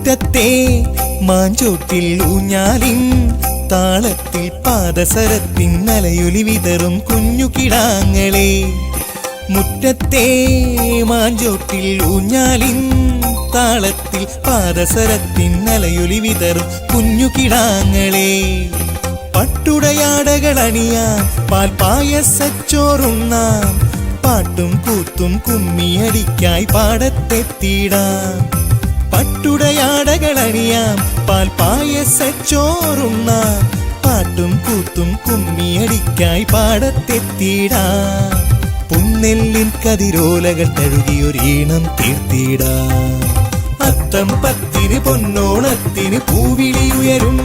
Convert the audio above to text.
മുറ്റത്തെ മാഞ്ചോട്ടിൽ ഊഞ്ഞാലിൻ താളത്തിൽ പാദസരത്തിൻ അലയൊലി വിതറും കുഞ്ഞു കിടാങ്ങളെ. മുറ്റത്തെ മാഞ്ചോട്ടിൽ ഊഞ്ഞാലിൻ താളത്തിൽ പാദസരത്തിൻ അലയൊലി വിതറും കുഞ്ഞു കിടാങ്ങളെ. പട്ടുടയാടകൾ അണിയാം, പാൽപ്പായസച്ചോറുണ്ണാം, പാട്ടും കൂത്തും കുമ്മിയടിക്കായി പാടത്തെത്തിടാം. പട്ടുടയാടകൾ അണിയാം, പാൽപ്പായസച്ചോറുണ്ണാം, പാട്ടും കൂത്തും കുമ്മിയടിക്കായി പാടത്തെത്തിടാം. പുന്നെല്ലിൻ കതിരോലകൾ തഴുകിയൊരീണം തീർത്തിടാം. അത്തം പത്തിന് പൊന്നോണത്തിന് പൂവിളി ഉയരും